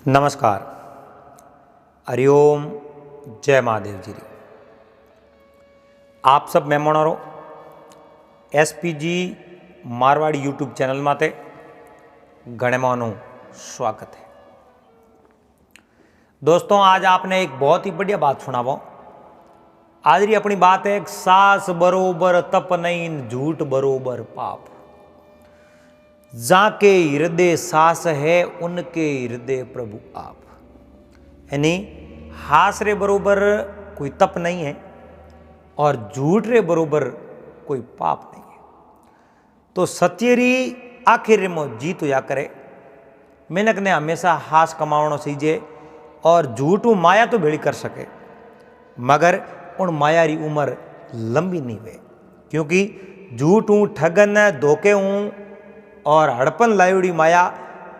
नमस्कार। हरिओम। जय महादेव जी। आप सब मेहमानों एसपीजी मारवाड़ी यूट्यूब चैनल माते घणे मानो स्वागत है। दोस्तों, आज आपने एक बहुत ही बढ़िया बात सुनावो। आज री अपनी बात है, सास बरोबर तप नहीं, झूठ बरोबर पाप। जाके हृदय सास है, उनके हृदय प्रभु आप। यानी हास रे बरोबर कोई तप नहीं है और झूठ रे बरोबर कोई पाप नहीं है। तो सत्य री आखिर में जीत होया करे। मेहनत ने हमेशा हास कमावनो सीजे और झूठू माया तो भेड़ी कर सके, मगर उन माया री उम्र लंबी नहीं हुए, क्योंकि झूठू ठगन धोखे हूँ और हड़पन लायुड़ी माया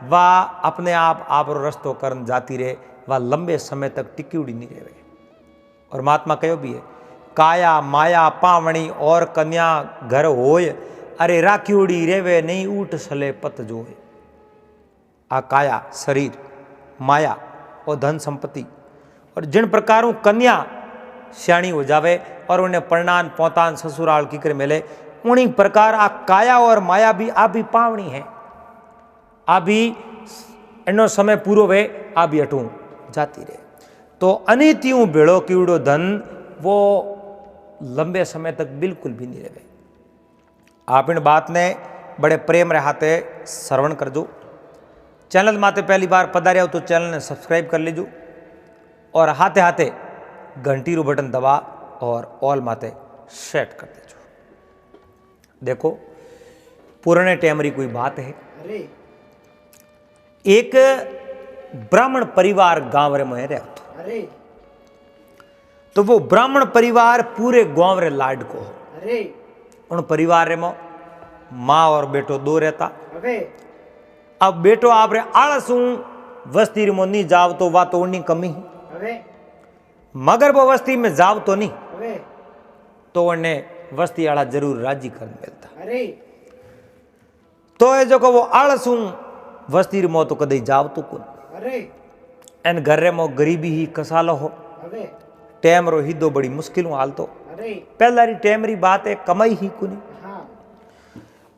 वा अपने आप रस्तो करन जाती रहे, वह लंबे समय तक टिक्की नहीं रहे। और महात्मा कहो भी है, काया माया पावणी और कन्या घर होय, अरे राखियोड़ी रेवे नहीं ऊट सले पत जोए। आ काया शरीर, माया और धन संपत्ति, और जिन प्रकारों कन्या श्याणी हो जावे और उन्हें परनान पोतान ससुराल की कर मिले, उन्हीं प्रकार आ काया और माया भी आप भी पावनी है। अभी एनो समय पूरो वे आ भी अटू जाती रहे। तो अनित्यों भेड़ो कीड़ो धन वो लंबे समय तक बिल्कुल भी नहीं रहे। आप इन बात ने बड़े प्रेम रहते श्रवण कर जो। चैनल माते पहली बार पधारे हो तो चैनल ने सब्सक्राइब कर लीजो और हाथे हाथे घंटी रो बटन दबा और ऑल माते सेट कर दीजो। देखो, पुराने टाइम री कोई बात है। एक ब्राह्मण परिवार गांव रे में रहतो। तो वो ब्राह्मण परिवार पूरे गांव रे लाड को। उन परिवार रे में माँ और बेटो दो रहता। अब बेटो आप रे आलसू वस्ती में नहीं जाव तो वा तो उन्हीं कमी, मगर वो वस्ती में जाव तो नहीं तो उन्हें वस्ती आला जरूर राजी कर मिलता। तो ये जो को वो आलसू वस्ती रे मो तो कदे जाव तो कुन एन घर रे मो गरीबी ही कसालो हो। टेम रो हिदो बड़ी मुश्किल हाल तो पहला री टेम री बात है, कमाई ही कुनी।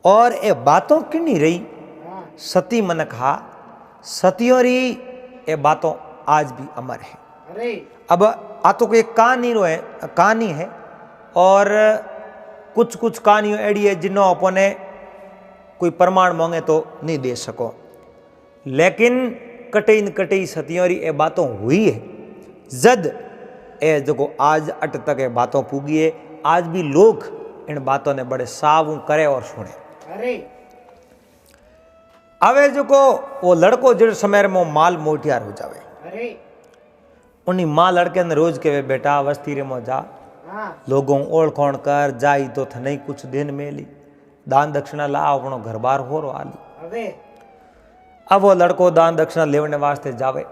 और ए बातों की नहीं रही सती मनक हा सतियों री ए बातों आज भी अमर है। अब आ तो कोई कहानी है और कुछ कुछ कहानियों एड़ी है जिन्हों अपने कोई प्रमाण मांगे तो नहीं दे सको, लेकिन कटई सतियों री ए बातों हुई है। जद ए जो आज अट तक ए बातों पूगी है, आज भी लोग इन बातों ने बड़े साव करे और सुने। अवे जो को वो लड़को जिस समय में माल मोटियार हो जावे, उन्हीं माँ लड़के ने रोज के वे बेटा वस्ती रे मो जा, लोगों ओळखोण कर जाई तो थ नहीं कुछ दिन मेली, दान दक्षिणा ला अपनो घर बार हो रो आली। अब वो लड़को दान दक्षिणा लेवने वास्ते जावे।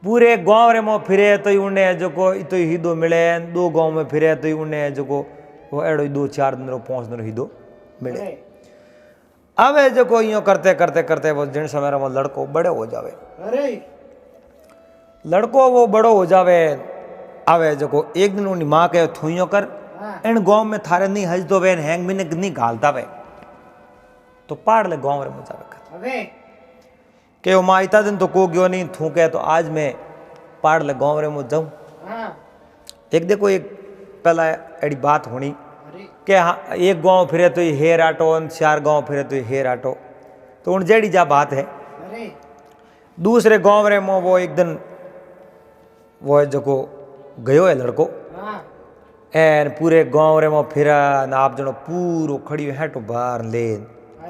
पूरे गांव रे मो फिरे तो उन्हें जो को तो हिदो मिले, दो गांव में फिरे तो उन्हें जो को वो एड़ो 2-4 दिन रो 5 दिन हिदो मिले। अब जो को यूं करते करते करते वो जिन समय वो लड़को बड़े हो जावे। लड़को वो बड़ो हो जावे, आवे जो को एक दिन उन्हीं माँ के थुइयों कर इन गांव में थारे नहीं हज तो वे हैंग में नहीं घालता वे तो पाड़ ले गांव रे मुझावे कर के वो माँ इतना दिन तो को गयो नहीं थूके, तो आज मैं पाड़ ले गांव रे मुझ जाऊं। एक देखो एक पहला एड़ी बात होनी के हाँ, एक गांव फिरे तो ये हेर आटो, 4 गांव फिरे तो ये हेर आटो, तो उन जेड़ी जा बात है। दूसरे गांव रे मो वो एक दिन वो जो को गयो है लड़को एन पूरे गांव रे में फिरा न आप जनो पूरो खड़ी हेटो बार ले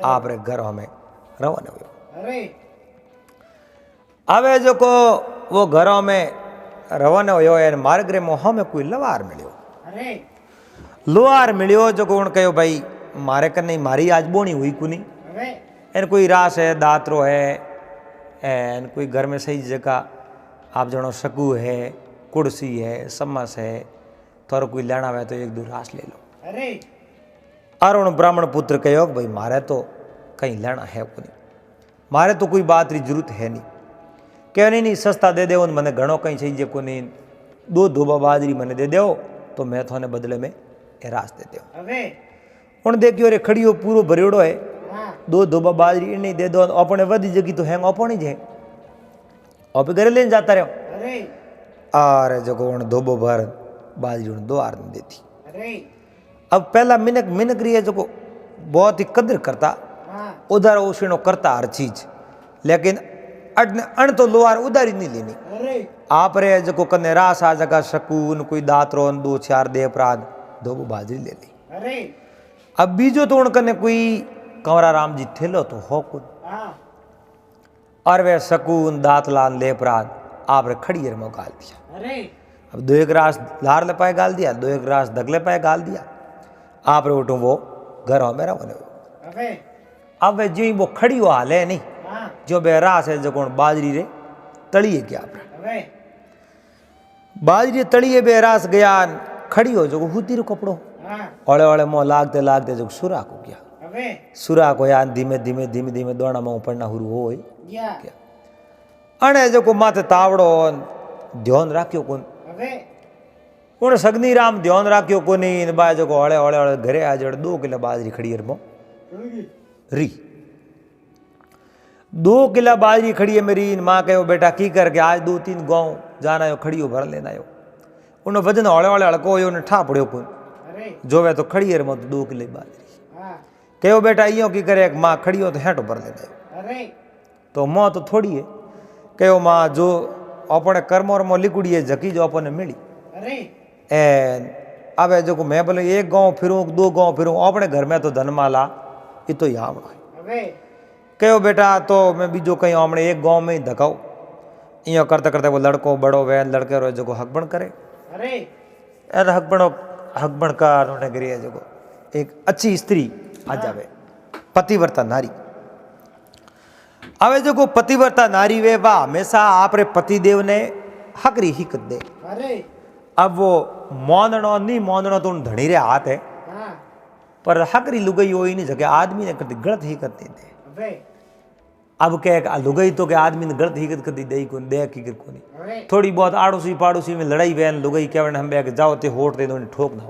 आप रे घर में रवाना हुए। अबे जो को वो घरों में रवाना हुयो एन मार्ग रे मोह में कोई लवार मिलियो। लोहार मिलियो जो को उन कहो भाई मारे कने मारी आज बोनी हुई कुनी, एन कोई रास है, दातरो है, एन कोई घर में सही जगह आप जनो सकू है, कुर्सी है, समस है, थोड़ा कोई लेना हुआ तो 1-2 रास ले लो। और उन ब्राह्मण पुत्र कहो भाई मारे तो कहीं लेना है को नहीं, मारे तो कोई बात री जरूरत है नहीं, કે નહીં સસ્તા દે દેવો ને મને ઘણો કંઈ થઈ જે કોની 2 ધોબા બાજરી મને દે દેવો તો मैं थोने बदले में ए रास दे देव हूँ देखियो रे खड़ियो पूरो भरियोड़ो है 2 धोबा बाजरी इन्हें दे दो अपने वधी जगी तो हैंग अपनी ज है आप घरे लेने जाता रहो अरे जगो उन धोबो भर बाजरी उन 2 आर देती अब पहला मिनक मिनक रही है जो बहुत ही कदर करता उधार उछीनो करता हर चीज लेकिन अण तो लोहार उधारी नहीं लेनी आप रे जो कने रास आ जगह शकून कोई दातरो 2 4 दे अपराध धोबो बाजरी ले ली अब बीजो तो उनकने कोई कंवरा राम जी थेलो तो हो कुछ और वे शकून दातलान ले अपराध आप रे खड़ियर में गाल दिया अब 2 एक रास लार ले पाए गाल दिया 2 एक रास दगले पाए गाल दिया आप रे उठूं वो घर हो मेरा बने अब वे जो वो खड़ी हो हाल है नहीं जो बेरास है जो कौन बाजरी रे तड़िए क्या बाजरी तड़िए बेरास गया खड़ी हो जो हुती रो कपड़ो ओले ओले मोह लागते लागते जो सुरा को गया सुरा को यार धीमे धीमे धीमे धीमे दोड़ा में पड़ना हुरु हो अने जो को माथे तावड़ो ध्यान राख्यो कोन उन सगनी राम ध्यान राख्यो कोनी बा जो को ओले ओले ओले घरे आ जड़ 2 किलो बाजरी खड़ी मो री 2 किला बाजरी खड़ी है मेरी माँ कहो बेटा की करके आज 2-3 गाँव जाना हो खड़ी हो भर लेना हो उन वजन हौले हौले हड़को हो ठा पड़ो को जो वे तो खड़ी है मत 2 किले बाजरी कहो बेटा यो की करे माँ खड़ी हो तो हेठो भर लेना तो माँ तो थोड़ी है कहो माँ जो अपने कर्म और मो लिकुड़ी है झकी जो अपने मिली एन अब जो मैं बोले 1 गाँव फिरूँ 2 गाँव फिरूँ अपने घर में तो धनमाला ये तो यहाँ कहो बेटा तो मैं बीजो कहीं हमने 1 गाँव में ही धकाऊ यो करते करते वो लड़को बड़ो वैन लड़के रो जो हकबण करे अरे हकबण का उन्होंने करी है जो एक अच्छी स्त्री आ जावे पतिव्रता नारी आवे जो पतिव्रता नारी वे वाह हमेशा आपरे पतिदेव ने हकरी हिकत दे अब वो मोंदणो नहीं मोंदणो तो धनी रे हाथ है पर हकरी लुगई हो ही नहीं सके आदमी ने करती गलत ही करती दे अब क्या लुगई तो क्या आदमी ने गलत ही करती दे कौन दे की कर कोनी थोड़ी बहुत आड़ोसी पाड़ोसी में लड़ाई वैन लुगई क्या हम बैग जाओ ते होट दे दो ठोक ना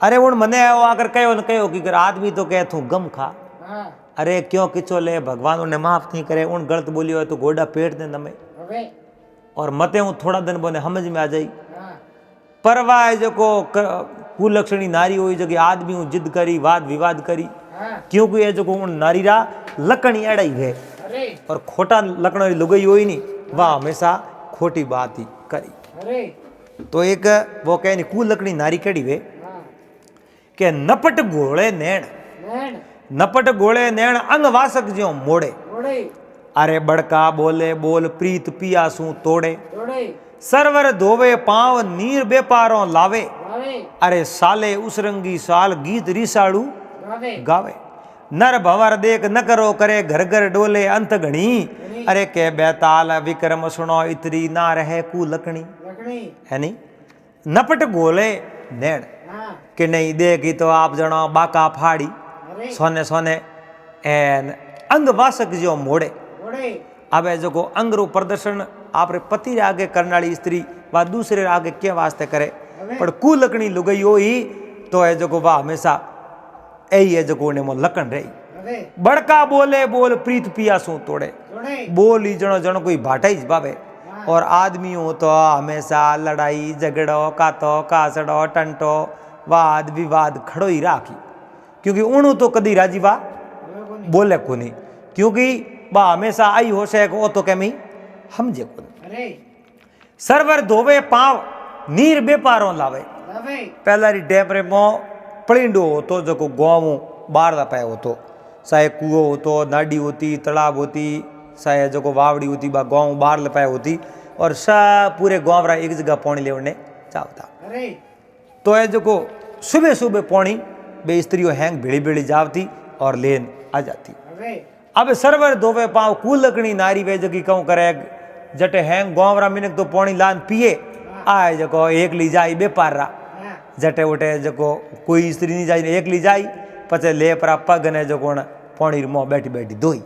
अरे उन मने आकर कहो न कहो कि कर आदमी तो कह तू गम खा अरे क्यों किचो ले भगवान उन्हें माफ नहीं करे उन गलत बोली हो तो गोडा पेट दे नमे और मते हूँ थोड़ा दिन बोने समझ में आ जाई परवाह जो को कुलक्षणी नारी हुई जो कि आदमी हूँ जिद करी वाद विवाद करी क्योंकि ये जो उन नारी रा लकड़ी अड़ाई है और खोटा लकड़ी लुगई हुई नहीं वह हमेशा खोटी बात ही करी तो एक वो कह कुल लकड़ी नारी कड़ी वे के नपट घोड़े नैण नपट घोड़े नैण अंग वासक जो मोड़े अरे बड़का बोले बोल प्रीत पियासू तोड़े सरवर धोवे पांव नीर बेपारों लावे अरे साले उसरंगी साल गीत रिसाड़ू गावे नर भंवर देख न करो करे घर घर डोले अंत घणी अरे के बेताल विक्रम सुनो इतरी ना रहे कु लकड़ी है नहीं नपट गोले नैण कि नहीं देखी तो आप जनो बाका फाड़ी सोने सोने एन अंग वासक जो मोड़े अब जो को अंग रो प्रदर्शन आप पति रे आगे करने वाली स्त्री व दूसरे आगे क्या वास्ते करे पर कु लकड़ी लुगई हो ही तो है जो को वह हमेशा यही है जो को ने मो लकन रही बड़का बोले बोल प्रीत पियासू तोड़े बोली जनो जनो कोई भाटा ही बाबे और आदमी हो तो हमेशा लड़ाई झगड़ो कातो कासड़ो टंटो वाद विवाद खड़ो ही राखी क्योंकि उन्हों तो कदी राजी वाह बोले को नहीं क्योंकि बा हमेशा आई हो से को तो कैमी समझे को सरवर धोवे पांव नीर बेपारों लावे पहला री डेपरे मो पलिंडो हो तो जो को गाँव बाहर दा पाए हो तो चाहे कुओं हो तो नाडी होती तालाब होती चाहे जो को वावड़ी होती बा गाँव बाहर ले पाए होती और सब पूरे गाँव रा एक जगह पानी लेवने चाहता तो है जो को सुबह सुबह पानी बे स्त्रियों हैंग भेड़ी भेड़ी जावती और लेन आ जाती अब सरवर धोवे पाँव कुल लकड़ी नारी वे जगी कहूँ करे जटे हैंग गाँव रा मिनक तो पानी लान पिए आए जो एक ली जाई बेपार रा जटे उठे जो कोई स्त्री नहीं जाए एक ली जाई पचे ले परा पग ने जो कोण पानी मुँह बैठी बैठी धोई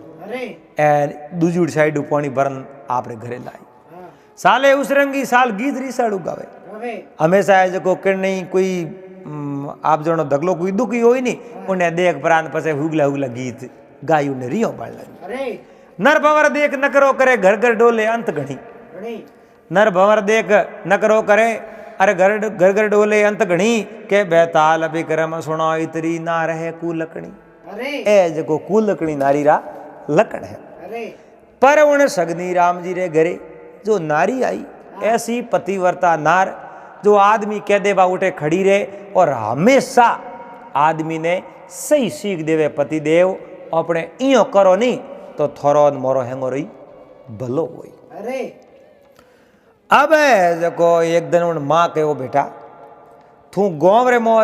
एन दूजी साइड पानी भरन आप रे घरे लाई। साले उसरंगी साल गीत रीसाड़ू गावे हमेशा है जो किरणी कोई आप जनो दगलो कोई दुखी होई नहीं उन्हें देख प्रांत पसे हुगला हुगला गीत गायू ने रियो बाड़ लगी। नर भंवर देख न करो करे घर घर डोले अंत घणी। नर भंवर देख न करो करे अरे घर घर घर डोले अंत घणी के बेताल अभिक्रम सुनो इतरी ना रहे कुलकणी। ए जो कुलकणी नारी रा लकड़ है। पर उन सगनी राम जी रे घरे जो नारी आई ऐसी पतिव्रता नार जो आदमी कह देवा उठे खड़ी रहे और हमेशा आदमी ने सही सीख देवे पति देव अपने इयो करो नहीं तो थोरो मोरो हेंगो रही भलो होई। अरे अब जो एक दिन उन माँ कहो बेटा तू गाँव रे मोह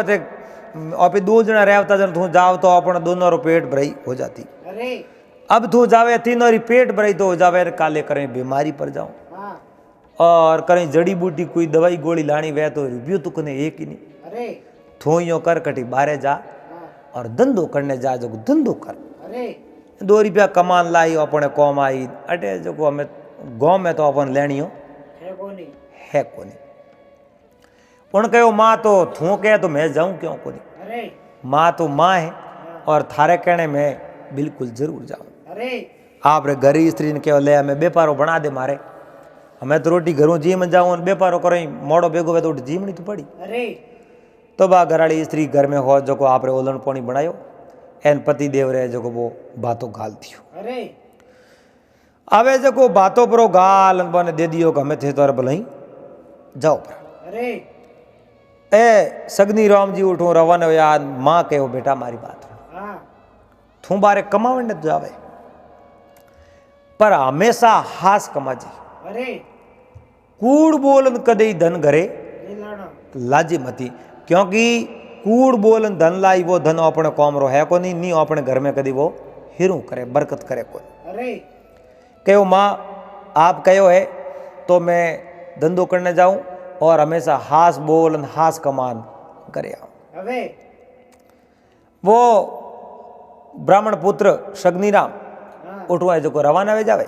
आप दो जना रहता जन तू जाओ तो अपना दोनों रो पेट भराई हो जाती। अरे अब तू जावे तीनों री पेट भराई तो हो जावे काले करें बीमारी पर जाऊं और करें जड़ी बूटी कोई दवाई गोली लानी वह तो रिव्यू तो कने एक ही नहीं। अरे थो यो कर कटी बारे जा और धंधो करने जा जो धंधो कर। अरे 2 रुपया कमान लाई अपने कौम आई अटे जो हमें गाँव में तो अपन लेनी हो है कोनी। उन कहो माँ तो थू कहे तो मैं जाऊं क्यों कोनी। अरे माँ तो माँ है और थारे कहने में बिल्कुल जरूर जाऊं। अरे आप रे गरीब स्त्री ने कहो ले हमें व्यापारो बना दे मारे हमें तो रोटी घरों जी में जाऊं व्यापारो करो मोड़ो बेगो वे तो जीमनी तो पड़ी। अरे तो बा घराड़ी स्त्री घर में हो जो को आप रे ओलन पानी बनायो एन पति देव रे जो को वो बातों गाल दियो। अरे अवे जो को बातों पर गाल बने दे दियो कि हमें थे तो भलाई जाओ पर। अरे ए सगनी राम जी उठो रवन यार माँ कहो बेटा मारी बात थू बारे कमावने तो जावे पर हमेशा हास कमा जी। अरे कूड़ बोलन कदे धन घरे लाजी मती क्योंकि कूड़ बोलन धन लाई वो धन अपने कौम रो है को नहीं अपने घर में कदी वो हिरू करे बरकत करे को। अरे कहो माँ आप कहो है तो मैं धंधो करने जाऊं और हमेशा हास बोलन हास कमान करे आऊं। अबे वो ब्राह्मण पुत्र शग्निराम उठवा जो को रवाना वे जावे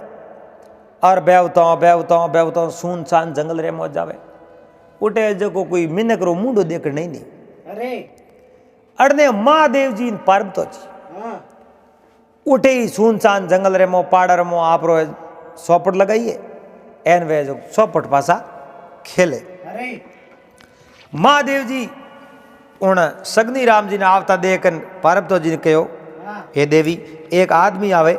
और बेवता सुनसान जंगल रे मौज जावे उठे जो को कोई मिनक रो मुंडो देख नहीं। अरे अड़ने महादेव जी पार्वतो जी उठे ही सुनसान जंगल रे मो पाड़र मो आप रो सौपट लगाइए एन वे जो सौपट पासा खेले। अरे महादेव जी उन सगनी राम जी ने आवता देखन पार्वतो जी ने कहो हे देवी एक आदमी आवे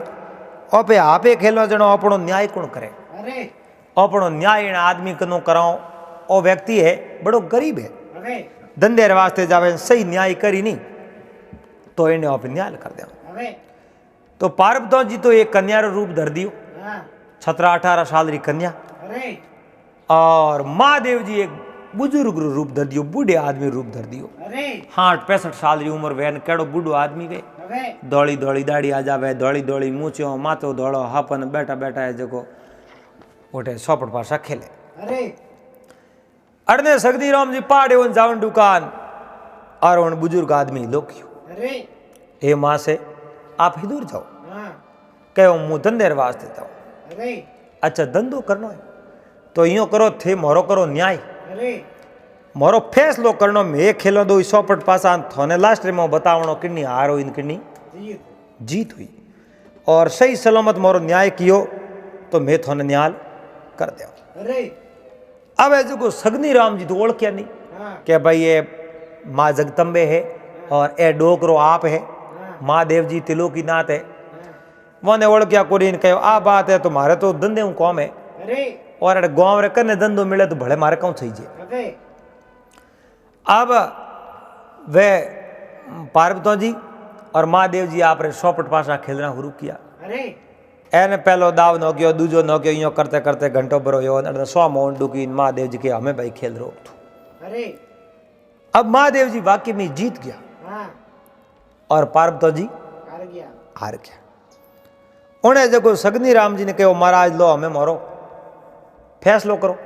ओपे आपे खेलो जनो अपनो न्याय कौन करे। अरे अपनो न्याय इन आदमी कनो कराओ ओ व्यक्ति है बड़ो गरीब है धंधे वास्ते जावे सही न्याय करी नहीं तो इन्हें आप न्याय कर दे। तो पार्वतो जी तो एक कन्या रो रूप धर दियो 17-18 साल री कन्या और महादेव जी एक बुजुर्ग रो रूप धर दियो बूढ़े आदमी रूप धर दियो। 60-65 साल री उम्र वेन केड़ो बूढ़ो आदमी वे दौड़ी दौड़ी दाढ़ी आ जावे दौड़ी दौड़ी मूछो माथो दौड़ो हापन बैठा बैठा है जो उठे सौपट पासा खेले। अरे अड़ने सगदी राम जी पाड़े उन जावन दुकान और उन बुजुर्ग आदमी लोकियो। अरे हे माँ से आप ही दूर जाओ कहो मुँह धंधे वास्ते जाओ। अरे अच्छा धंधो करना है तो यो करो थे मोरो करो न्याय। अरे मोरो फैसलो करनो में खेलो दो सौपट पासा थोने लास्ट में बतावनो किन्नी हार हुई किन्नी जीत हुई और सही सलामत मोरो न्याय कियो तो मैं थोने न्याय कर दे। अरे अब ऐसे को सगनी राम जी तो ओढ़ क्या नहीं कि भाई ये माँ जगदम्बे है और ए डोकरो आप है महादेव जी तिलो की नात है वने ओढ़ क्या कोरी कहो आ बात है तुम्हारे तो धंधे हूँ कौम है। अरे और गाँव रे कने धंधो मिले तो भले मारे कौन सही जे। अब वे पार्वतो जी और महादेव जी आप रे सौपट पासा खेलना शुरू किया। अरे एने पहलो दाव नोकियो दूजो नोकियो यो करते करते घंटो भरो यो 100 माउंट डुकी महादेव जी के हमें भाई खेल रोक थो। अरे अब महादेव जी वाकई में जीत गया और पार्वतो जी हार गया। उन्हें जो सगनी राम जी ने कहो महाराज लो हमें मोरो फैसलो करो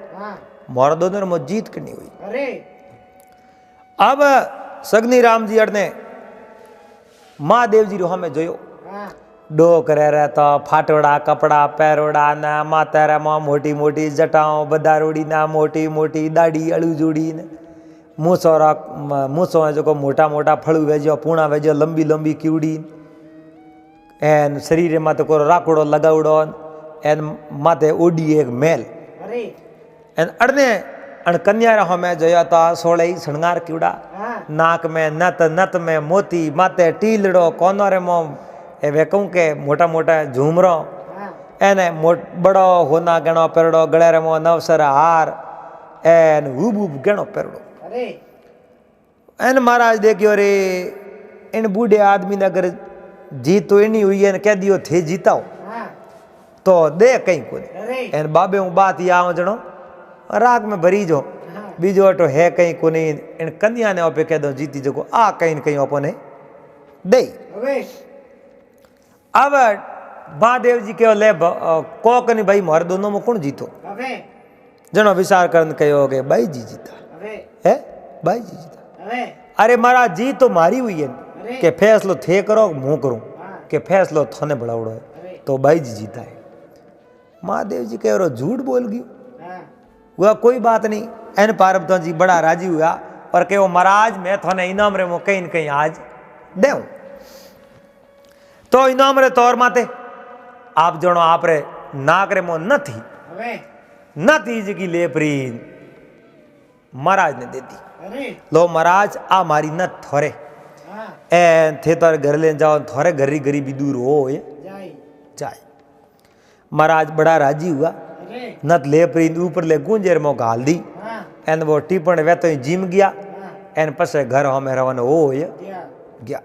मोरो दोनों में जीत करनी हुई। अरे अब सगनी राम जी अड़ने महादेव जी रो हमें जोयो डो करे रहता फाटोड़ा कपड़ा पहरोड़ा ना मातारा माँ मोटी मोटी जटाओ बदारोड़ी ना मोटी मोटी दाढ़ी अड़ू जोड़ी ने मूसो है जो मोटा मोटा फड़ू वेजो पूणा वेजो लंबी लंबी कीवड़ी एन शरीर में तो को राकोड़ो लगावड़ो एन माथे ओडी एक मेल एन अड़ने अण कन्या रहो में जोया तो सोले श्रृंगार कीड़ा नाक में नत में मोती माथे टीलड़ो कोनोरे मो एवे कहूँ के मोटा मोटा झूमरो एने बड़ो होना गणो पेरड़ो गले रे मो नवसर हार एन हुब हुब गणो पेरड़ो एन महाराज देखियो रे इन बूढ़े आदमी ने अगर जीत तो इनी हुई है कह दियो थे जीताओ तो दे कहीं को एन बाबे हूँ बात या जनो राग में भरी जो बीजो अटो है कहीं को नहीं इन कन्या ने ओपे कह दो जीती जो आ कहीं कहीं अपने दे अब महादेव जी के ले को कनी भाई मारे दोनों में कौन जीतो जनो विचार करन कहो के भाई जी जीता है भाई जी जीता अरे महाराज जी तो मारी हुई है के फैसलो थे करो मुंह करूं के फैसलो थाने बढ़ावड़ो है तो भाई जी जीता है महादेव जी कह रहे झूठ बोल गयो वह कोई बात नहीं एन पार्वती जी बड़ा राजी हुआ और कहो महाराज मैं थाने इनाम रे मो कहीं न कहीं आज देऊं तो इनाम रे तौर माते आप जनो आप रे नाक रे मो न थी जी लेपरी महाराज ने दे दी लो महाराज आ मारी न थोरे एन थे तो घर ले जाओ थोरे घरी गरीबी दूर हो जाए महाराज बड़ा राजी हुआ नत ले प्रींद ऊपर ले गुंजेर मो गाल दी एन वो टिपण वे तो जिम गया एन पसे घर हमें रवन हो गया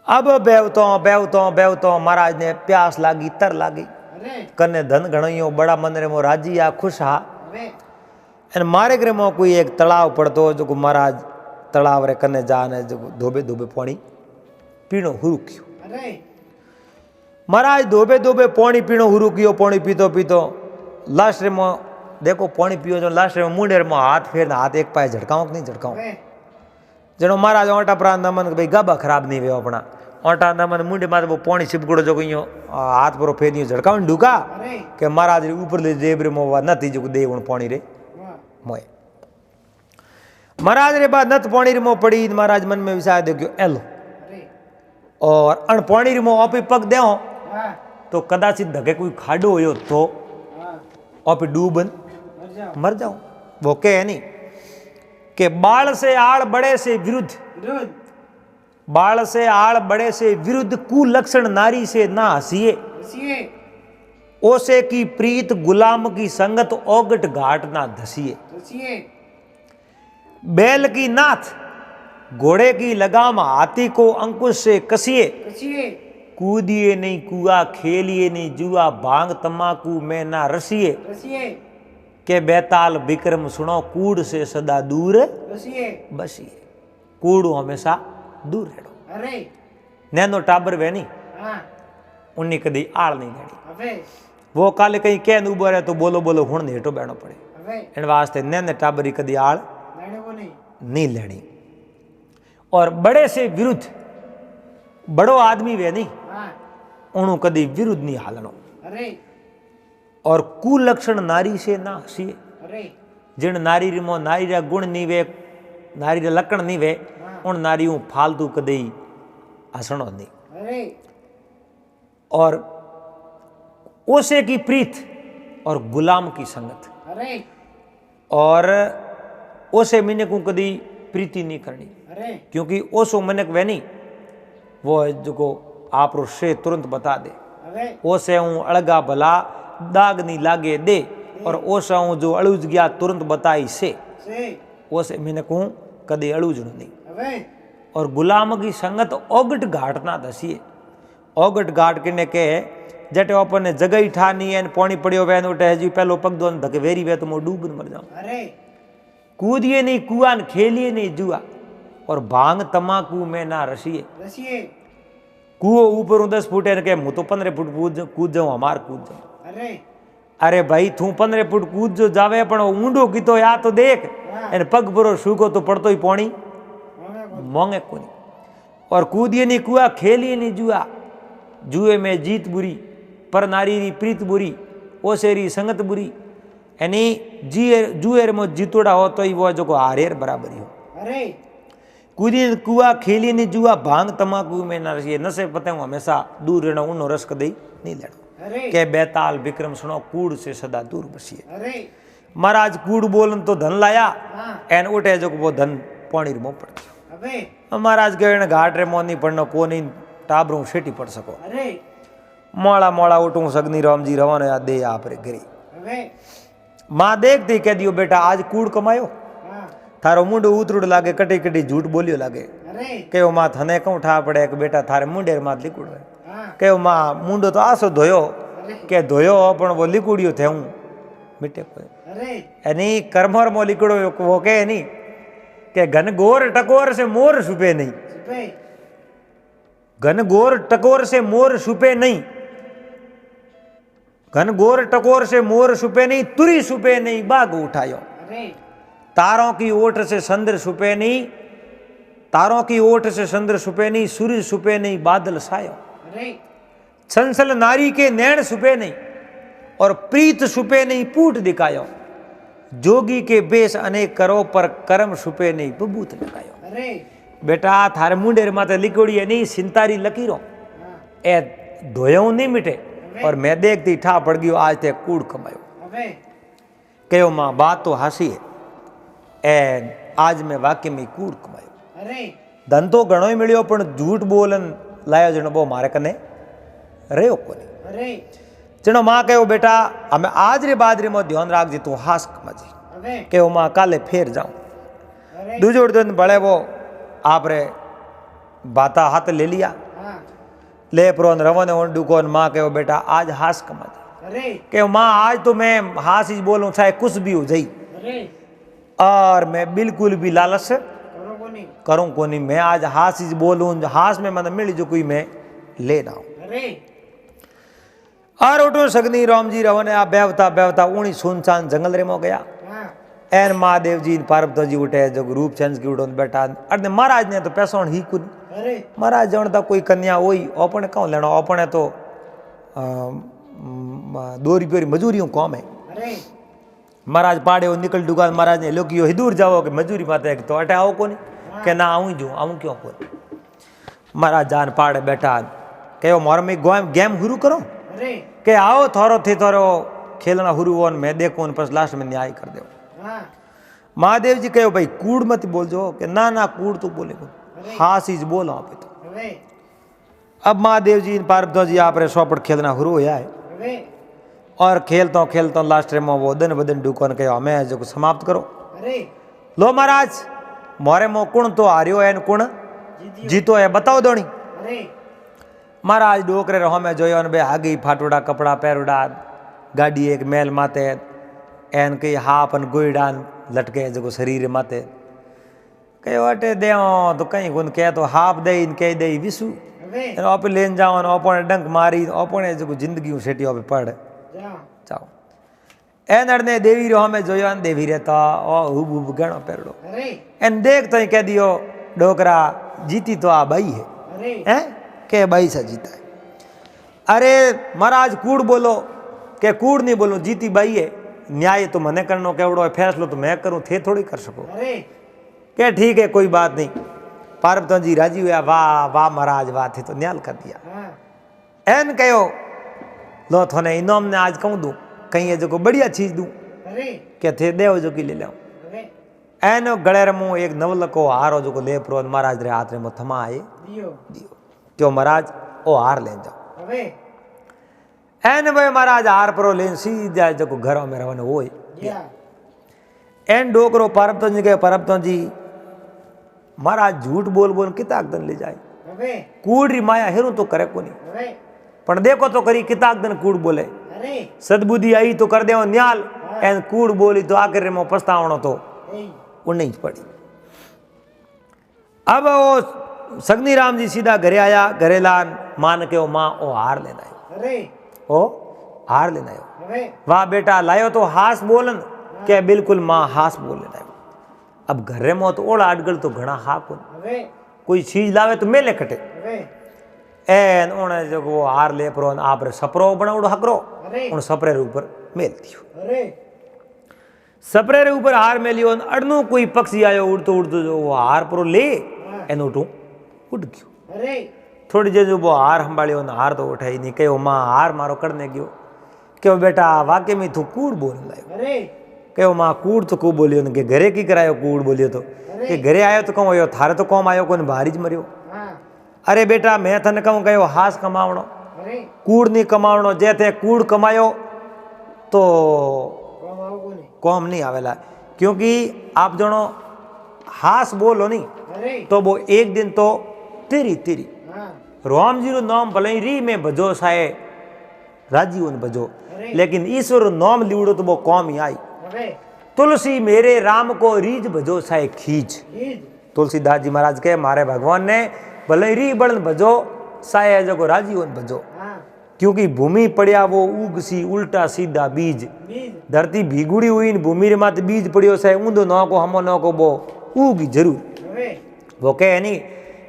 अब बेवतो महाराज ने प्यास लागी तर लागी कने धन घणो बड़ा मन रे मो राजी आ खुश हा एन मारे घरे मो कोई एक तालाब पड़तो जो महाराज तालाब रे कने जाने जो धोबे धोबे पानी पीणो हुरु क्यों महाराज धोबे धोबे पानी पीणो हुरु कियो पानी पीतो पीतो लास्ट रे मो देखो पानी पियो जो लास्ट रे मुंडे मो हाथ फेर हाथ एक पाए झटकाऊं कि नहीं झटकाऊं जनो महाराज ओटा प्रांत नमन भाई गाबा खराब नहीं वे अपना ओटा नमन मुंडे माथे वो पानी छिपकड़ो जो कहियो हाथ पर फेरियो झटकाऊं ढुका के महाराज रे ऊपर ले जेब रे मो नती जो दे उन पानी रे मोए महाराज रे बाद नत पानी रे मो पड़ी महाराज मन में विचार देखियो एलो और अण पानी रे मो आपे पग देओ तो कदाचित धके कोई खाडो होयो तो आपे डूबन मर जाऊं वो कहे नहीं कि बाल से आड़ बड़े से विरुद्ध बाल से आड़ बड़े से विरुद्ध कुलक्षण नारी से ना हंसिए ओसे की प्रीत गुलाम की संगत ओगट घाट ना धसिए बैल की नाथ घोड़े की लगाम हाथी को अंकुश से कसिए कूदिए नहीं कुआ खेलिए नहीं जुआ भांग तमाकू में ना रसिए के बेताल विक्रम सुनो कूड़ से सदा दूर बसिए कूड़ हमेशा दूर हेड़ो नैनो टाबर वे नहीं उन्नी कदी आड़ नहीं लेनी वो काले कहीं कह उबो रहे तो बोलो बोलो हुण ने हेठो बैठो पड़े इन वास्ते नैने टाबरी कदी आड़ नहीं लेनी और बड़े से विरुद्ध बड़ो आदमी वे नहीं उनु कदी विरुद्ध नहीं हालनो और कुलक्षण नारी से ना हसीए जिन नारी रिमो नारी रा गुण नहीं वे नारी रा लक्षण नहीं वे उन नारियों फालतू कदी हसणो नहीं और ओसे की प्रीत और गुलाम की संगत और ओसे मिनक को कदी प्रीति नहीं करनी क्योंकि ओसो मनक वे नहीं वो जो आप से तुरंत बता दे ओसे हूँ अड़गा भला दाग नहीं लागे दे और ओसा हूँ जो अड़ूज गया तुरंत बताई से ओसे मिनक हूँ कदी अड़ूज नहीं और गुलाम की संगत ओगट घाट ना दसिए ओगट घाट किने के जटे अपन जगह ही ठा नहीं है पानी पड़ियो वे उठे जी पहलो पग दो धके वेरी वे तो मो डूब मर जाऊं कूदिए नहीं कुआन खेलिए नहीं जुआ और भांग तमाकू में ना रसिए कुओ ऊपर 10 फुट के मुँह तो 15 फुट कूद जाऊं हमार कूद जाऊं अरे भाई तू 15 फुट कूद जो जावे पण ऊंडो की तो या तो देख एन पग बरो सूखो तो पड़तो ही पानी मोंगे कोनी और कूदिए नहीं कुआ खेलिए नहीं जुआ जुए में जीत बुरी, पर नारी री प्रीत बुरी, ओसेरी संगत बुरी। यानी जुएर में जीतोड़ा हो तो वो जो हारेर बराबरी हो। अरे कूदी कुआ खेली नहीं जुआ भांग तमाकू में न रसिए, नशे पते हमेशा दूर रहना, उनो रस कदई नहीं लेना। अरे के बेताल विक्रम सुनो, कूड़ से सदा दूर बसिए। अरे महाराज कूड़ बोलन तो धन लाया, हाँ। एन उठे जो वो धन पानी रो पड़ गयो। अबे महाराज कहे घाट रे मोनी पड़नो को नहीं टाबरू सेटी पड़ सको। अरे मोड़ा मोड़ा उठूं सगनी राम जी रवाना या दे आप रे गिरी। अबे माँ देखती कह दियो बेटा आज कूड़ कमायो, हाँ। थारो मुंडो उतरूड लागे, कटी कटी झूठ बोलियो लागे। अरे कहो माँ थने कहूँ ठा पड़े कि बेटा थारे मुंडेर मात लिकुड़ है। हाँ। कहो माँ मुंडो तो आसो धोयो, के धोयो पण वो लिकुड़ियो थे हूँ मिटे को। अरे यानी कर्मर मो लिकड़ो वो कहे नहीं कि घन गोर टकोर से मोर छुपे नहीं, छुपे घन गोर टकोर से मोर छुपे नहीं, घन गोर टकोर से मोर छुपे नहीं, तुरी छुपे नहीं बाग उठायो। अरे तारों की ओट से चंद्र छुपे नहीं, तारों की ओट से चंद्र छुपे नहीं, सूर्य छुपे नहीं बादल सायो। अरे छंसल नारी के नैण छुपे नहीं, और प्रीत छुपे नहीं पूट दिखायो। जोगी के बेस अनेक करो, पर कर्म छुपे नहीं बबूत लगायो। अरे बेटा थारे मुंडेर माते लिकोड़ी है नहीं सिंतारी लकीरो, हाँ। ए धोयो नहीं मिटे, और मैं देखती ठा पड़ गयो आज ते कूड़ कमायो। अबे कहो माँ बात तो हासी है, ए आज मैं वाक्य में कूड़ कमायो। अरे धन तो घणो ही मिलियो पण झूठ बोलन लायो जणो बो मारे कने रह्यो कोनी। अरे जणो माँ कहो बेटा हमें आज रे बादरी में ध्यान राखजी तू हास कमाजी। अबे कहो माँ काले फेर जाऊं। अरे दूजो दिन बड़े वो आप रे बाता हाथ ले लिया, हाँ। ले प्रोन रवन डुकोन। माँ कहो बेटा आज हास कमाजी। अरे कहो माँ आज तो मैं हास ही बोलूं चाहे कुछ भी हो जाई, अरे और मैं बिल्कुल भी लालच करो को नहीं। करूं को नहीं, मैं आज हास ही बोलूं, हास में मतलब मिली जो कोई मैं ले रहा हूं। अरे और उठो सगनी राम जी रवन आ बेवता बेवता उणी सुनसान जंगल रे मो गया। हाँ। एन महादेव जी पार्वती जी उठे जो रूपचंद की उठो बैठा। अरे महाराज ने तो पैसा ही कुन, अरे महाराज जण तो कोई कन्या होई अपने कहूँ लेना, अपने तो 2 रुपये मजूरियों कम है। अरे महाराज पाड़े निकल दुकान, महाराज ने लोग ही दूर जाओ कि मजूरी माते तो अटे आओ को नहीं, के ना आऊँ जो आऊँ क्यों को। महाराज जान पाड़े बैठा कहो मोर में गेम शुरू करो, अरे के आओ थोरो थे थोरो खेलना हुरू हो मैं देखूँ बस लास्ट में न्याय कर दो। हाँ। महादेव जी कहो भाई कूड़ मत बोल जो, कि ना ना कूड़ तो बोले हास ही बोलो आप तो। अबे अब महादेव जी पार्वती जी आप रे सोपड़ खेलना हुरू हो है, अबे और खेलता लास्ट में वो दिन बदन डुकन कहो हमें जो समाप्त करो। अरे लो महाराज मोरे मो कुण तो हारियो है कुण जीतो है बताओ दोणी। अरे महाराज डोकरे रहो में जोयो बे आगी फाटोड़ा कपड़ा पैरोड़ा गाड़ी एक मेल माते एन कई हापन गोईडान लटके जो शरीर माते कहो अटे दे तो कहीं गुन कह तो हाफ दे कह दे विसु अबे आप लेन जाओ अपने डंक मारी अपने जो जिंदगी सेठी पढ़ जा जाओ। एन अड़ने देवी रहो में जोयो देवी रहता ओ हुब हुब गणो पैरड़ो। अरे एन देख तो कह दियो डोकरा जीती तो आ बाई है, अरे हैं के बाई से जीता है। अरे महाराज कूड़ बोलो, के कूड़ नहीं बोलो जीती बाई है, न्याय तो मने करनो केवड़ो है, फैसलो तो मैं करूं थे थोड़ी कर सको। अरे के ठीक है कोई बात नहीं। पार्वती जी राजी हुआ, वाह वाह महाराज वाह थे तो न्याल कर दिया। हाँ। एन कहो लो थोने इनाम ने आज कहूँ दूँ कहीं है जो को बढ़िया चीज दूँ, अरे क्या थे देव जो की ले लो। अबे एन गले रमू एक नवल को हारो जो को ले प्रो महाराज रे हाथ रे मो थमा आए दियो दियो क्यों महाराज ओ हार ले जाओ। अबे एन भाई महाराज हार परो लेन सीधा जो को घरों में रवन हो या एन डोकरो पार्वती जी के पार्वती जी महाराज झूठ बोल बोल किताक दन ले जाए। अबे कूड़ री माया हेरू तो करे कोनी, अबे पण देखो तो करी किताक दन कूड़ बोले। अरे सदबुद्धि आई तो कर दे न्याल, एन कूड़ बोली तो आखिर में पछतावणो तो ए उन्हीं पड़ी। अब वो सगनी राम जी सीधा घरे आया, घरे लान मान के ओ माँ ओ हार लेना आयो, अरे ओ हार लेना आयो। अबे वाह बेटा लायो तो हास बोलन के बिल्कुल माँ हास बोल लेना आयो। अब घरे में तो ओला अटगल तो घना हा कोन, अबे कोई चीज लावे तो मेले कटे। अबे एन उन्हें जो वो हार ले परो आप रे सपरो बनावड़ो हकरो अरे उन सपरे रे ऊपर मेल दियो अरे सपरे रे ऊपर हार मेलियो अड़नो कोई पक्षी आयो उड़तो उड़तो जो वो हार परो ले एन उठू उड़ गयो अरे थोड़ी देर जो वो हार संभालियो न हार तो उठाई नहीं कहो माँ हार मारो करने गयो कहो बेटा वाकई में तू कूड़ बोल लायो अरे कहो माँ कूड़ तो खूब बोलियो न के घरे की करायो कूड़ बोलियो तो कि घरे आयो तो कहूँ आयो थारे तो कौम आयो कोई बाहर ज मरियो हाँ अरे बेटा मैं तने कहूँ कहो हास कमावणो अरे कूड़ नहीं कमावणो जे थे कूड़ कमायो तो कौन आओ नहीं कौम नहीं आवेला क्योंकि आप जनो हास बोलो नहीं अरे तो वो एक दिन तो तेरी तेरी हाँ राम जी रो नाम भले ही री में भजो साए राजी उन भजो अरे। लेकिन ईश्वर रो नाम लिवड़ो तो वो कौम ही आई अरे तुलसी मेरे राम को रीज भजो साए खींच ईद तुलसीदास जी महाराज के मारे भगवान ने भले ही री बड़न भजो साए जगो राजी उन भजो हाँ क्योंकि भूमि पड़िया वो उग सी उल्टा सीधा बीज बीज धरती भीगुड़ी हुई न भूमि रे माते बीज पड़ियो साए ऊंधो न को हमो न को वो उगी जरूर अरे वो कहे नहीं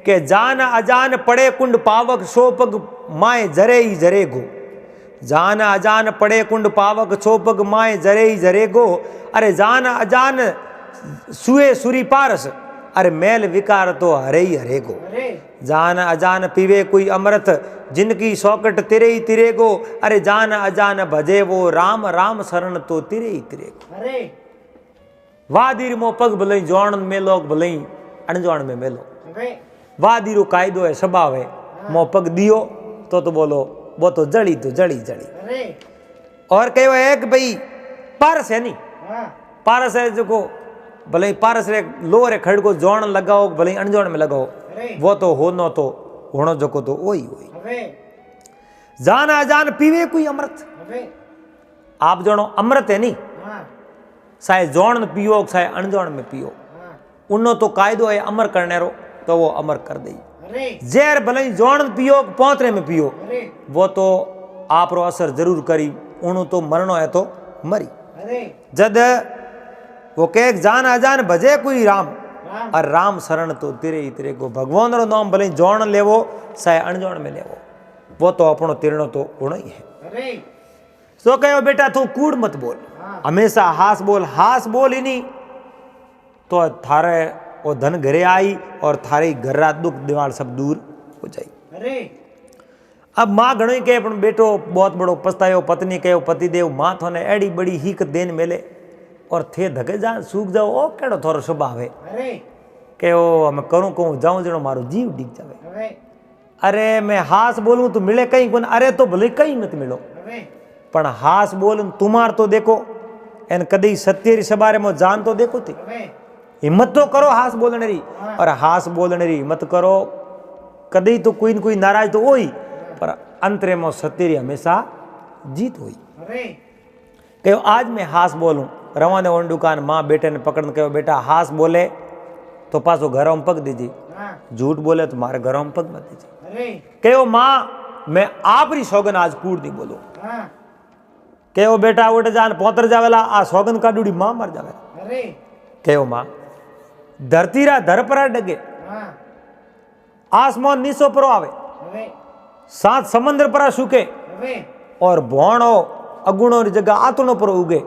कि जान अजान पड़े कुंड पावक सोपग माए जरे ही जरे गो जान अजान पड़े कुंड पावक सोपग माए जरे ही जरे गो अरे जान अजान सुए सुरी पारस अरे मैल विकार तो हरे ही हरे गो अरे जान अजान पीवे कोई अमृत जिनकी सौकट तिरे ही तिरे गो अरे जान अजान भजे वो राम राम शरण तो तिरे ही तिरे गो अरे वादीर मो पग भलई जौण मेलो भलई अणजौण में मेलो अरे वादीरो कायदो है स्वभाव है मो पग दियो तो बोलो वो तो जड़ी जड़ी अरे और कहो है कि भाई पारस है नहीं हाँ पारस है जो को भले पारस रे लो रे खड़ को जोण लगाओ भले अणजोण में लगाओ अरे वो तो हो न तो होनो जको तो वही वही अरे जान अजान पीवे कोई अमृत अरे आप जणो अमृत है नहीं हाँ चाहे जोण में पियो चाहे अणजोण में पियो हाँ उनो तो कायदो है अमर करने रो तो वो अमर कर दे अरे जहर भले ही जोण में पियो पौतरे में पियो अरे वो तो आप रो असर जरूर करी उनु तो मरणो है तो मरी अरे जद वो कह जान अजान भजे कोई राम राम और राम शरण तो तिरे ही तिरे को भगवान रो नाम भले जोण लेवो चाहे अणजोण में लेवो वो तो अपनो तिरणो तो गुण ही है अरे सो कहो बेटा तू कूड़ मत बोल हाँ हमेशा हास बोल ही नहीं तो थारे वो धन घरे आई और थारे घर दुख दिवाल सब दूर हो जाई अरे अब माँ घणो कहे पण बेटो बहुत बड़ो पछतायो पत्नी कहो पतिदेव माँ थोने एड़ी बड़ी हीक देन मेले और थे धके जा सूख जाओ ओ केड़ो थोरो स्वभाव है अरे के ओ मैं करूँ कहूँ जाऊँ जनो मारो जीव डिग जावे अरे अरे मैं हास बोलूँ तो मिले कहीं कोन अरे तो भले कहीं मत मिलो अरे पण हास बोल तुम्हार तो देखो एन कदी सत्य री सबारे में जान तो देखो थी अरे हिम्मत तो करो हास बोलने री और हास बोलने री हिम्मत करो कदी तो कोई न कोई नाराज तो होई पर अंतरे में सत्य री हमेशा जीत हुई अरे कहो आज मैं हास बोलूं रवाने वन दुकान माँ बेटे ने पकड़ कहो बेटा हास बोले तो पासो घरों में पग दीजिए हाँ झूठ बोले तो मारे घरों में पग मत दीजिए अरे कहो माँ मैं आपरी सौगन आज कूड़ नहीं बोलूं हाँ कहो बेटा उठ जान पोतर जावेला आ सौगन का डूडी माँ मर जावे अरे कहो माँ धरती रा धर पर डगे हाँ आसमान नीसो परो आवे अरे सात समंदर पर सूखे अरे और भोणो अगुणो री जगह आतुणो पर उगे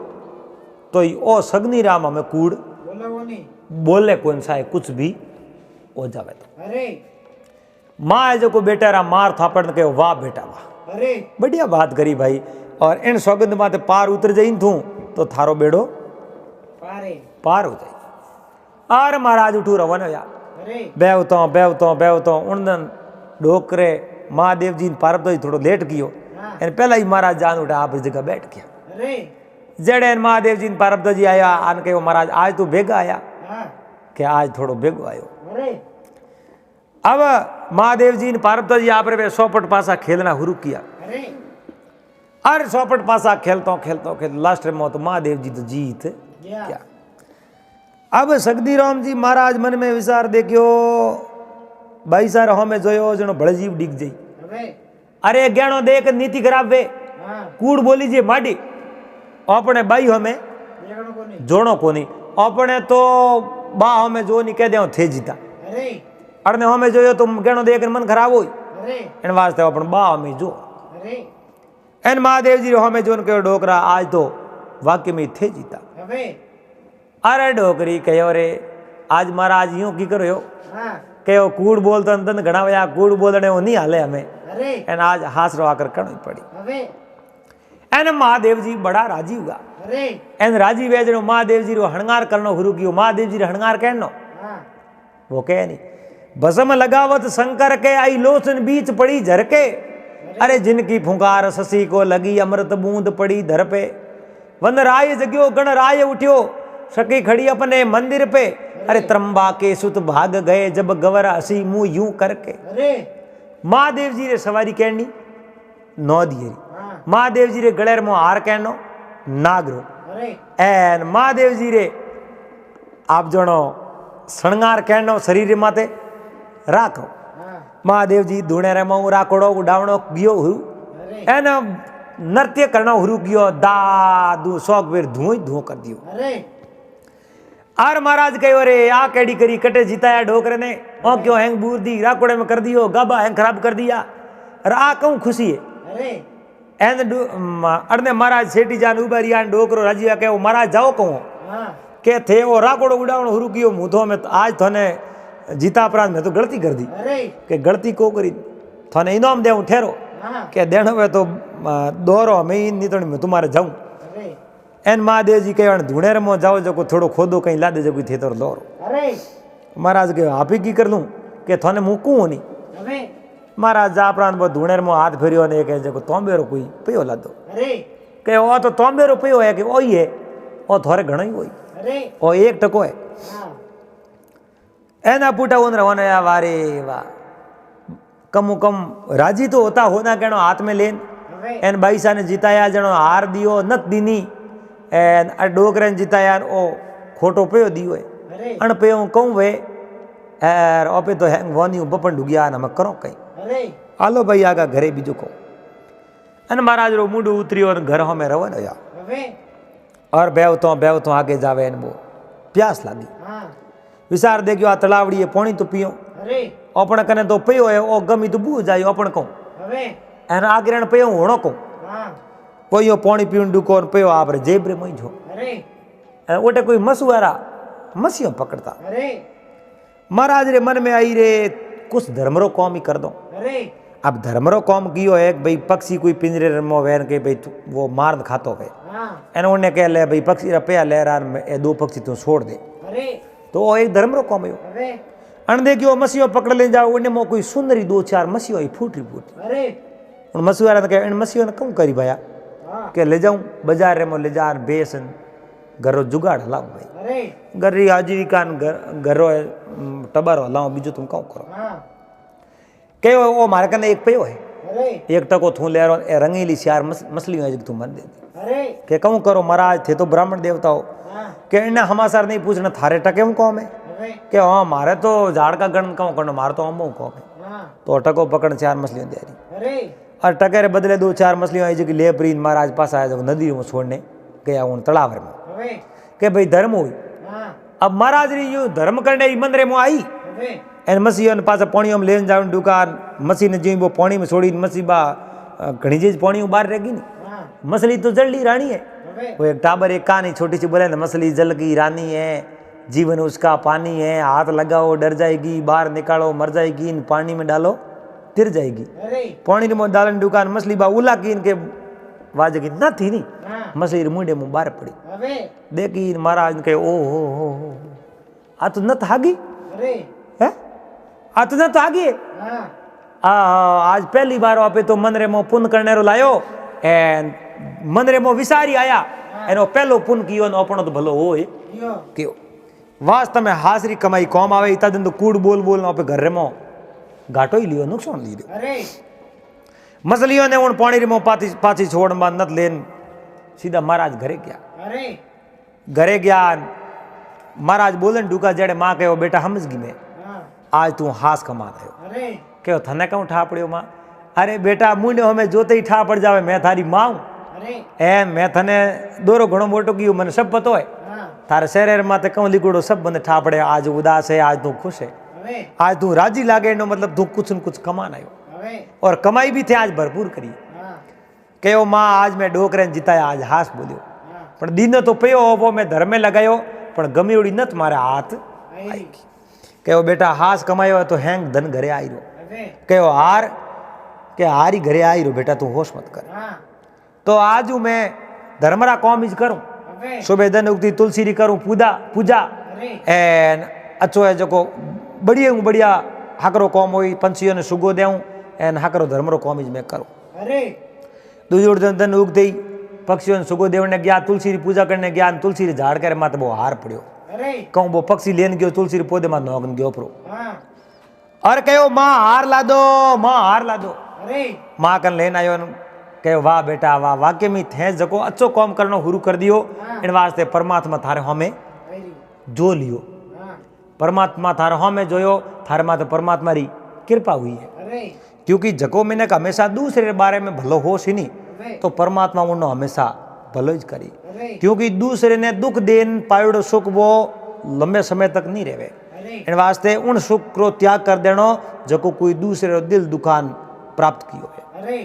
तो ओ सगनी राम हमें कूड़ बोला वो नहीं बोले कौन सा है कुछ भी हो जावे तो अरे माँ है जो को बेटा रा मार थापड़ के वाह बेटा वाह अरे बढ़िया बात करी भाई और इन सौगंध माते पार उतर जाइन थू तो थारो बेड़ो पारे पार हो जाए अरे महाराज उठू रवानो यार अरे बेवतो उन डोकरे महादेव जी ने पारब थोड़ो लेट कियो हाँ एन पहला ही महाराज जान उठा आप जगह बैठ गया अरे जड़े महादेव जी ने पारब जी आया आन के महाराज आज तू भेगा आया हाँ कि आज थोड़ो भेगो आयो अरे अब महादेव जी ने पारब जी आप रे सौपट पासा खेलना शुरू किया अरे अरे सौपट पासा खेलता लास्ट में तो महादेव जी तो जीत या क्या अब सगदी राम जी महाराज मन में विचार देखियो भाई सार हमें जोयो जनो भड़जीव डिग जाई अरे अरे ज्ञानो देख नीति खराब वे हाँ कूड़ बोली जे माडी अपने बाई हमें देखने को नहीं जोड़ो कोनी अपने तो बा हमें जो नहीं कह दे थे जीता अरे अरे हमें जोयो तो ज्ञानो देख मन खराब हो अरे એને વાસ્તે પણ બા અમે જો अरे એને મહાદેવજી હમે જોને કહ્યો ડોકરા આજ તો વાક્ય में थे जीता હવે અરે ડોકરી કયો રે આજ મહારાજ यूं की કર્યો હા કયો કૂડ બોલતો તને ઘણા બધા કૂડ બોલણે એવું નહીં હાલે અમે अरे એને આજ હાસરો આકર કરવી પડી હવે એને મહાદેવજી બડા રાજી हुआ अरे એને રાજી વેજનો મહાદેવજી रो हणगार करनो शुरू कियो महादेवजी रे हणगार कहनो हाँ वो कहे नहीं भस्म लगावत शंकर के आई लोचन बीच पड़ी झरके अरे जिनकी फुंकार शशि को लगी अमृत बूंद पड़ी धर पे वन राय जग्यो गण राय उठ्यो सखी खड़ी अपने मंदिर पे अरे त्रंबा के सुत भाग गए जब गवर हसी मुंह यूं करके अरे महादेव जी रे सवारी कहनी नौ दियरी हाँ महादेव जी रे गलेर मो हार कहनो नागरो अरे एन महादेव जी रे आप जणो शणगार कहनो शरीर माते राखो हाँ महादेव जी धूणे रे मऊ राकोड़ो उडावणो गियो हुरु अरे एन नृत्य करनो हुरु गियो दादू शौक बेर धुओं धुओं कर दियो अरे आर महाराज कहो रे आ केड़ी करी कटे जीताया डोकरे ने ओ क्यों हैंग बूर दी राकोड़े में कर दियो गाबा हैंग खराब कर दिया अरे आ कहूं खुशी है अरे एन अड़ने महाराज सेठी जान उबारिया डोकरो राजिया कहो महाराज जाओ कहूं हाँ के थे वो राकोड़ो उडावणो हुरु गियो मुधो में आज थने जीता अपराध में तो गलती कर दी अरे के गलती को करी थने इनाम देऊं ठहरो हाँ के देण में तो दोरो मैं नहीं तो मैं तुम्हारे जाऊं अरे एन महादेव जी कहे धूणेर में जाओ जो थोड़ो खोदो कहीं ला दे जो थे तो लोरो अरे महाराज के आप ही की कर लूँ के थने मूकूँ नहीं હવે महाराज जा प्रांत बहुत धूणेर में हाथ फेरियो ने कहे जो तोंबेरो कोई पियो ला दो अरे के ओ तो तोंबेरो पियो है कि वही है ओ थोड़े घणो ही वही अरे ओ एक टको है हाँ एना पुटा उन रवाना या वारे वाह कमु कम राजी तो होता होना कहनो हाथ में लेन હવે एन बाईसा ने जीताया जनो हार दियो नत दीनी एन आ डोकरे ने जीताया ओ खोटो पेयो दियो है अरे अण पे हूँ कहूँ वे एर ओपे तो हैंग वोनी बपन डुगिया न मैं करो कहीं अरे आलो भाई आगा घरे बीजो को अन महाराज रो मुंडू उतरियो और घर में रहो न या હવે और बेवतो आगे जावे न वो प्यास लागी हाँ विचार देखियो आ तलावड़ी है पानी तो पियो अरे अपन कने तो पियो है ओ गमी तो बू जायो अपन कहूँ હવે एन आगे रण पियो होणो कहूँ हाँ पियो पानी पीण डुको और पियो आप जेबरे मई जो अरे ओटे कोई मसुआरा मसीहो पकड़ता अरे महाराज रे मन में आई रे कुछ धर्मरो कौम ही कर दो अरे अब धर्मरो कौम कियो है भाई पक्षी कोई पिंजरे में वैन के भाई वो मार खातो है हाँ एने उन्हें कह ले भाई पक्षी रुपया ले रहा है दो पक्षी तू छोड़ दे अरे तो वो एक धर्मरो कौम है હવે अन देखियो मसीहो पकड़ ले जाओ उन्हें मो कोई सुंदरी दो चार मसीहो ही फूटी अरे उन मसीहो ने कहे इन मसीहो ने कम करी भाया हाँ के ले जाऊं बाजार रे मो ले जा बेसन घरो जुगाड़ हलाओ भाई अरे गरी आजीविका घरो टबर हलाओ बीजो तुम कौन करो हाँ के वो मारे कने एक पयो है अरे एक टको थू ले रंगीली चार मछलियों है तू मन दे दी अरे के कहूँ करो महाराज थे तो ब्राह्मण देवता हो हाँ के इन्हें हमासार नहीं पूछना थारे टके हूँ कौन है હવે कि हाँ मारे तो झाड़ का गण कहूँ करना मारे तो हम कौन है हाँ तो टको पकड़ चार मछलियों दे रही अरे और टके रे बदले दो चार मछलियों आई जो कि ले प्रीन महाराज पास आया जो नदी में छोड़ने गया उन तलावर में હવે के भाई धर्म हुई हाँ अब महाराज री यूं धर्म करने ई मंदिर में आई હવે एन मसीह पास पानी में लेन जाऊँ दुकान मसीह ने जी वो पानी में छोड़ी मसीह बा घनी चीज पानी में बाहर रहेगी नहीं हाँ मछली तो जल ली रानी है હવે वो एक टाबर एक कहानी छोटी सी बोले ना मछली जल की रानी है जीवन उसका पानी है हाथ लगाओ डर जाएगी बाहर निकालो मर जाएगी इन पानी में डालो तिर जाएगी अरे पानी में डालन दुकान मछली बा उला की इनके वाज की न थी नहीं हाँ मछली मुंडे मुंह बाहर पड़ी હવે देखी महाराज के ओ हो आ तो न थागी अरे है आ तो न थागी हाँ आज पहली बार वापे तो मंदरे में पुण्य करने रो लायो एन मंदरे में विसारी आया एनो पहलो पुण्य कियो न अपनो तो भलो होय यो क्यों वास्तव में हाजरी कमाई कौम आवे इतना दिन तो कूड़ बोल बोल ना पे घर में घाटो ही लियो नुकसान लियो अरे मछलियों ने उन पानी में पाची छोड़ नत लेन सीधा महाराज घरे गया अरे घरे गया महाराज बोलन डूका जड़े माँ कहो बेटा समझगी मैं हाँ आज तू हास कमा दो अरे कहो थने कहूँ ठा पड़ियो माँ अरे बेटा मुंडे हमें जोते ही ठा पड़ जावे मैं थारी माँ हूँ अरे ए मैं थने दोरो घणो मोटो कियो મને सब पतो है हाँ थारे शरीर माते कहूँ लिगड़ो सब बंद ठा पड़े आज उदास है आज तू खुश है હવે आज तू राजी लागे नो मतलब तू कुछ न कुछ कमान आयो अरे और कमाई भी थे आज भरपूर करी हाँ कहो माँ आज मैं डोकरे जीताया आज हास बोल्यो हाँ पण दिन तो पयो वो मैं धर्मे लगायो पण गमी उड़ी नत मारे हाथ आई कहो बेटा हास कमायो है तो हैंग धन घरे आई रो अरे कहो हार के हारी घरे आई रो बेटा तू होश मत कर हाँ तो आज मैं धर्मरा कौम इज करूं अरे सुबह दिन उगती तुलसी री करूं पूजा पूजा अरे एन अच्छो है जो बढ़िया हाकरो कौम हुई पंछियों ने सुगो देऊं एन हाकरो धर्मरो कौम इज मैं करूं अरे दूजोड़ दिन उगते ही पक्षियों ने सुगो देवने गया तुलसी री पूजा करने गया तुलसी री झाड़ करे माते वो हार पड़ियो अरे कहूं वो पक्षी लेन गयो तुलसी री पौधे में नौगन गयो प्रो हाँ और कहो माँ हार ला दो माँ हार ला दो अरे माँ कन लेन आयो कहो वाह बेटा वाह वाक्य में थे जको अच्छो कौम करनो शुरू कर दियो इन वास्ते परमात्मा थारे हमें आई जो लियो हाँ परमात्मा थारे हमें जोयो थारे माते परमात्मा री कृपा हुई है अरे क्योंकि जको मैंने हमेशा दूसरे के बारे में भलो होश ही नहीं अरे तो परमात्मा उन्होंने हमेशा भलो ही करी अरे क्योंकि दूसरे ने दुख देन पायोड़ो सुख वो लंबे समय तक नहीं रहे अरे इन वास्ते उन सुख को त्याग कर देनो जको कोई दूसरे रो दिल दुखान प्राप्त कियो है अरे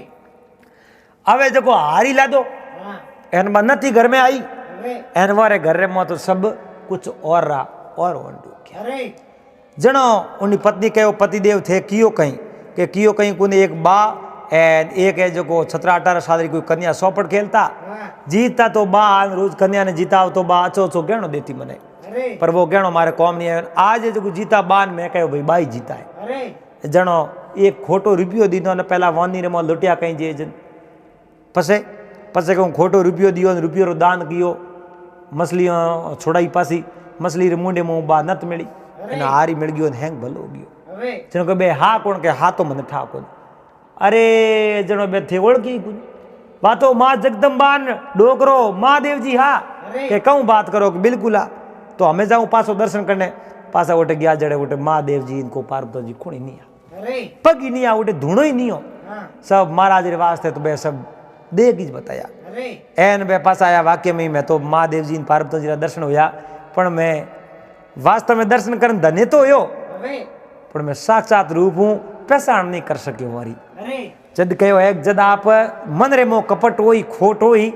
हवे जको हारी ला दो हाँ एन में नती घर में आई अरे एन वारे घर में तो सब कुछ और रा और ओंडू अरे जनो उन पत्नी कहो पतिदेव थे कियो कियो कहीं कोने एक बा एन एक है जो 17-18 साल की कोई कन्या सौपड़ खेलता हाँ जीतता तो बा रोज कन्या ने जीता तो बा अच्छो गहणो देती मने अरे पर वो गहणो मारे कौम नहीं है आज जो जीता बान मैं कहो भाई बाई जीता है अरे जनो एक खोटो रुपयो दीधो ने पहला वानी रे में लुटिया कहीं जे जन पसे पसे कहूँ खोटो रुपयो दियो ने रुपयो रो दान कियो मछली छोड़ाई पासी मछली रे मुंडे में बा नत मिली एने हारी मिल गयो हैंग भलो हो गयो अरे जनो के बे हा कोण के हा तो मने ठा कोण अरे जनो बे थे ओळखी कोण बातो मां जगदम्बान डोकरो महादेव जी हा के कहूँ बात करो कि बिल्कुल आ तो हमें जाऊं पासो दर्शन करने पासा उठे गया जड़े उठे महादेव जी इनको पार्वती जी खूणी नहीं आ अरे पग ही नहीं आ उठे धुणो ही नहीं हो हाँ सब महाराज रे वास्ते तो बे सब देख ही बताया अरे एन बे पास आया वाक्य में मैं तो महादेव जी पार्वती जी रा दर्शन होया पण मैं वास्तव में दर्शन करन धन्य तो होयो अरे पण मैं साक्षात रूप हूँ पहचान नहीं कर सके मारी अरे जद कहो है जद आप मन रे मो कपट होई खोट होई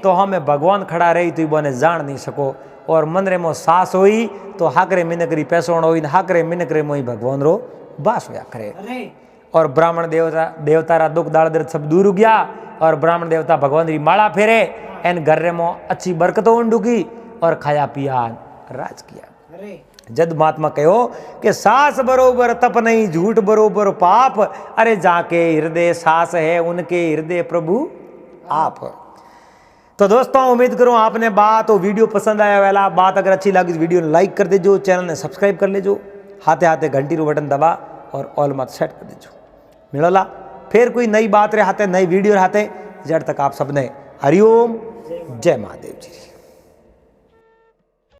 तो हमें भगवान खड़ा रही तो बने जान नहीं सको और मन रे मो सास होई तो हाकरे मिनकरी पैसोण होई हाकरे मिनकरे मोई भगवान रो बास होया करे अरे और ब्राह्मण देवता रा दुख दाल दर्द सब दूर हो गया और ब्राह्मण देवता भगवान री माला फेरे एन घर रे मो अच्छी बरकतों उंडुकी और खाया पिया राज किया अरे जद महात्मा कहो कि सास बरोबर तप नहीं झूठ बरोबर पाप अरे जाके हृदय सास है उनके हृदय प्रभु आप। तो दोस्तों उम्मीद करूं आपने बात और वीडियो पसंद आया वाला बात अगर अच्छी लगी वीडियो ने लाइक कर देजो चैनल ने सब्सक्राइब कर लेजो हाथे हाथे घंटी रो बटन दबा और ऑल मत सेट कर देजो मिलोला फिर कोई नई बात रे हाथे नई वीडियो हाथे जड़ तक आप सबने हरिओम जय महादेव जी।